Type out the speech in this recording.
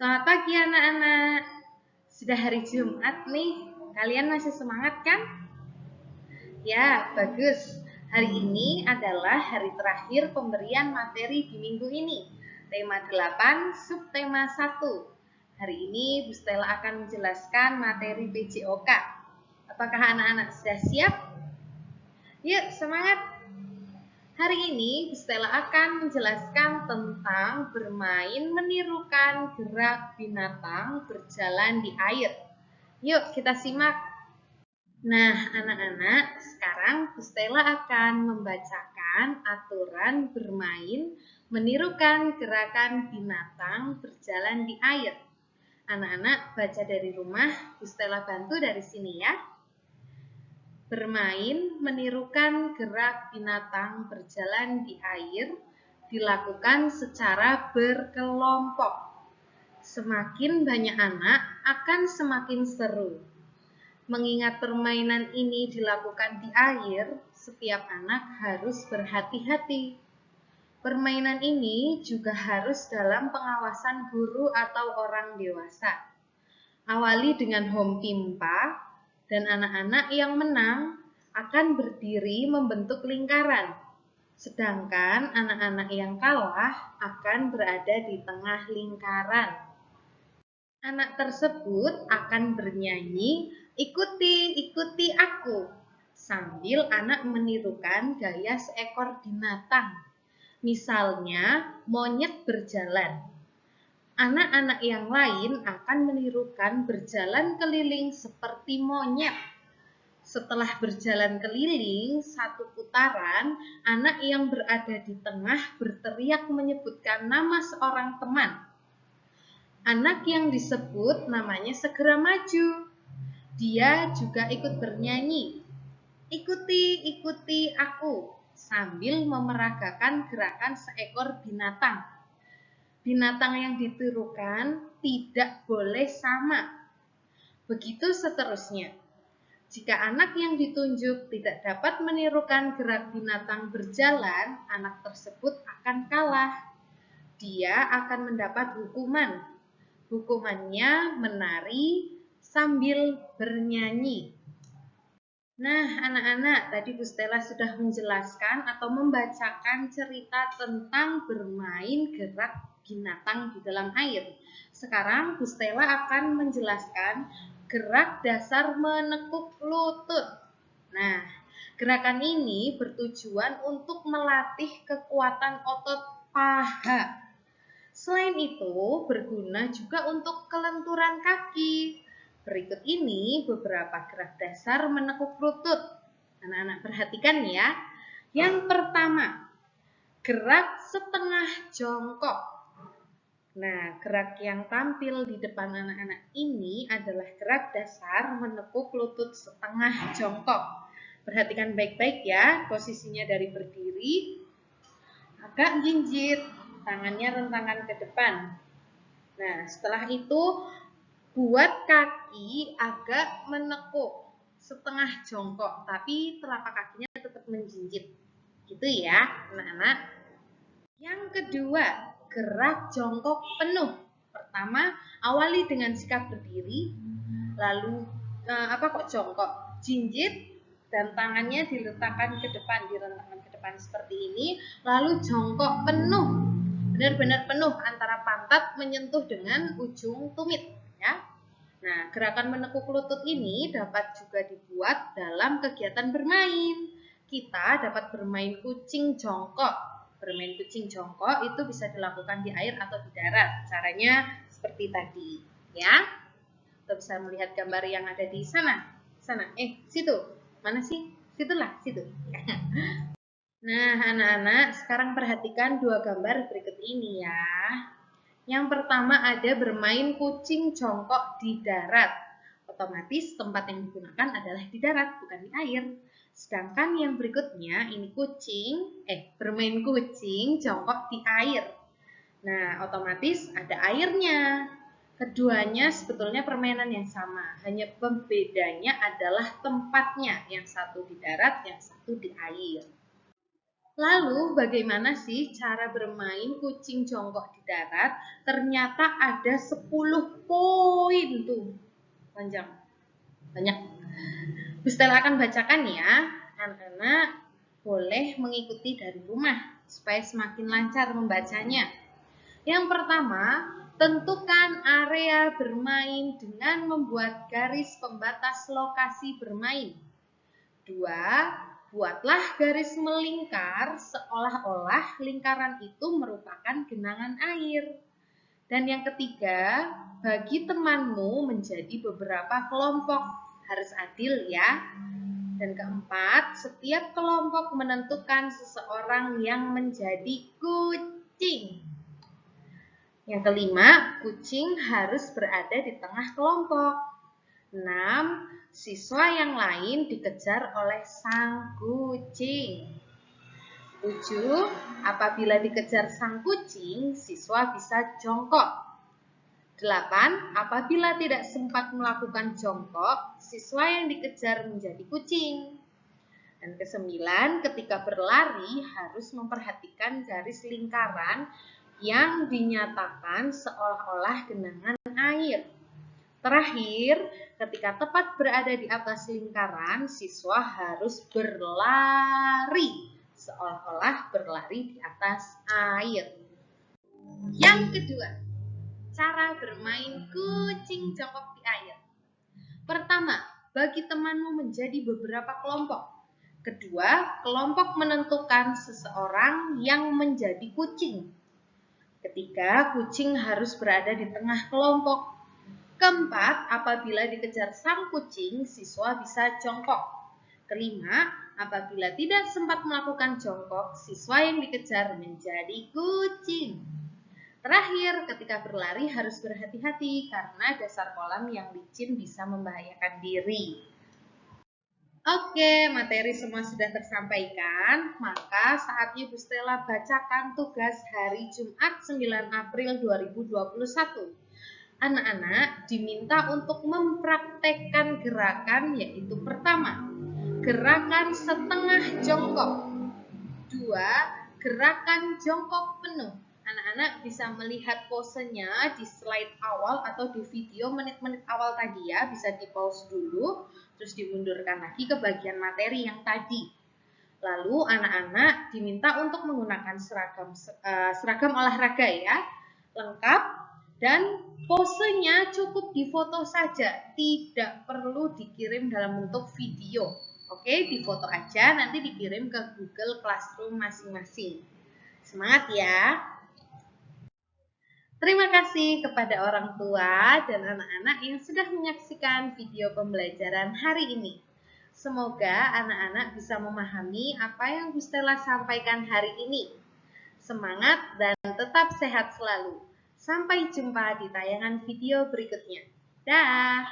Selamat pagi anak-anak. Sudah hari Jumat nih. Kalian masih semangat kan? Ya, bagus. Hari ini adalah hari terakhir pemberian materi di minggu ini. Tema 8, subtema 1. Hari ini Bu Stella akan menjelaskan materi PJOK. Apakah anak-anak sudah siap? Yuk, semangat! Hari ini Bu Stella akan menjelaskan tentang bermain menirukan gerak binatang berjalan di air. Yuk kita simak. Nah anak-anak, sekarang Bu Stella akan membacakan aturan bermain menirukan gerakan binatang berjalan di air. Anak-anak baca dari rumah, Bu Stella bantu dari sini ya. Bermain menirukan gerak binatang berjalan di air dilakukan secara berkelompok. Semakin banyak anak akan semakin seru. Mengingat permainan ini dilakukan di air, setiap anak harus berhati-hati. Permainan ini juga harus dalam pengawasan guru atau orang dewasa. Awali dengan home pimpa, dan anak-anak yang menang akan berdiri membentuk lingkaran. Sedangkan anak-anak yang kalah akan berada di tengah lingkaran. Anak tersebut akan bernyanyi, "Ikuti, ikuti aku," sambil anak menirukan gaya seekor binatang. Misalnya, monyet berjalan. Anak-anak yang lain akan menirukan berjalan keliling seperti monyet. Setelah berjalan keliling satu putaran, anak yang berada di tengah berteriak menyebutkan nama seorang teman. Anak yang disebut namanya segera maju. Dia juga ikut bernyanyi, "Ikuti, ikuti aku," sambil memeragakan gerakan seekor binatang. Binatang yang ditirukan tidak boleh sama. Begitu seterusnya. Jika anak yang ditunjuk tidak dapat menirukan gerak binatang berjalan, anak tersebut akan kalah. Dia akan mendapat hukuman. Hukumannya menari sambil bernyanyi. Nah, anak-anak, tadi Bu Stella sudah menjelaskan atau membacakan cerita tentang bermain gerak binatang di dalam air. Sekarang Bu Stella akan menjelaskan gerak dasar menekuk lutut. Nah, gerakan ini bertujuan untuk melatih kekuatan otot paha. Selain itu, berguna juga untuk kelenturan kaki. Berikut ini beberapa gerak dasar menekuk lutut. Anak-anak perhatikan ya. Yang pertama, gerak setengah jongkok. Nah, gerak yang tampil di depan anak-anak ini adalah gerak dasar menekuk lutut setengah jongkok. Perhatikan baik-baik ya, posisinya dari berdiri, agak jinjit, tangannya rentangan ke depan. Nah, setelah itu buat kaki agak menekuk, setengah jongkok, tapi telapak kakinya tetap menjinjit. Gitu ya, anak-anak. Yang kedua, gerak jongkok penuh. Pertama, awali dengan sikap berdiri, lalu jongkok, jinjit, dan tangannya diletakkan ke depan, direntangkan ke depan seperti ini, lalu jongkok penuh, benar-benar penuh antara pantat menyentuh dengan ujung tumit, ya. Nah, gerakan menekuk lutut ini dapat juga dibuat dalam kegiatan bermain. Kita dapat bermain kucing jongkok. Bermain kucing jongkok itu bisa dilakukan di air atau di darat. Caranya seperti tadi, ya. Kita bisa melihat gambar yang ada di sana. Situ. Mana sih? Situlah, situ. Nah, anak-anak, sekarang perhatikan dua gambar berikut ini ya. Yang pertama ada bermain kucing jongkok di darat. Otomatis tempat yang digunakan adalah di darat, bukan di air. Sedangkan yang berikutnya ini bermain kucing jongkok di air. Nah, otomatis ada airnya. Keduanya sebetulnya permainan yang sama, hanya pembedanya adalah tempatnya, yang satu di darat, yang satu di air. Lalu bagaimana sih cara bermain kucing jongkok di darat? Ternyata ada 10 poin tuh. Panjang. Banyak. Bu Stella akan bacakan ya. Anak-anak boleh mengikuti dari rumah supaya semakin lancar membacanya. Yang pertama, tentukan area bermain dengan membuat garis pembatas lokasi bermain. 2. Buatlah garis melingkar seolah-olah lingkaran itu merupakan genangan air. Dan yang ketiga, bagi temanmu menjadi beberapa kelompok. Harus adil ya. Dan keempat, setiap kelompok menentukan seseorang yang menjadi kucing. Yang kelima, kucing harus berada di tengah kelompok. 6. Siswa yang lain dikejar oleh sang kucing. 7. Apabila dikejar sang kucing, siswa bisa jongkok. 8. Apabila tidak sempat melakukan jongkok, siswa yang dikejar menjadi kucing. Dan ke-9, ketika berlari harus memperhatikan garis lingkaran yang dinyatakan seolah-olah genangan air. Terakhir, ketika tepat berada di atas lingkaran, siswa harus berlari seolah-olah berlari di atas air. Yang kedua, cara bermain kucing jongkok di air. Pertama, bagi temanmu menjadi beberapa kelompok. Kedua, kelompok menentukan seseorang yang menjadi kucing. Ketiga, kucing harus berada di tengah kelompok. Keempat, apabila dikejar sang kucing, siswa bisa jongkok. Kelima, apabila tidak sempat melakukan jongkok, siswa yang dikejar menjadi kucing. Terakhir, ketika berlari harus berhati-hati karena dasar kolam yang licin bisa membahayakan diri. Oke, materi semua sudah tersampaikan, maka saatnya Bu Stella bacakan tugas hari Jumat 9 April 2021. Anak-anak diminta untuk mempraktekkan gerakan yaitu pertama, gerakan setengah jongkok. 2. Gerakan jongkok penuh. Anak-anak bisa melihat posenya di slide awal atau di video menit-menit awal tadi ya, bisa di pause dulu, terus dimundurkan lagi ke bagian materi yang tadi. Lalu anak-anak diminta untuk menggunakan seragam olahraga ya, lengkap, dan posenya cukup difoto saja, tidak perlu dikirim dalam bentuk video. Oke, difoto aja, nanti dikirim ke Google Classroom masing-masing. Semangat ya! Terima kasih kepada orang tua dan anak-anak yang sudah menyaksikan video pembelajaran hari ini. Semoga anak-anak bisa memahami apa yang Bu Stella sampaikan hari ini. Semangat dan tetap sehat selalu. Sampai jumpa di tayangan video berikutnya. Dah!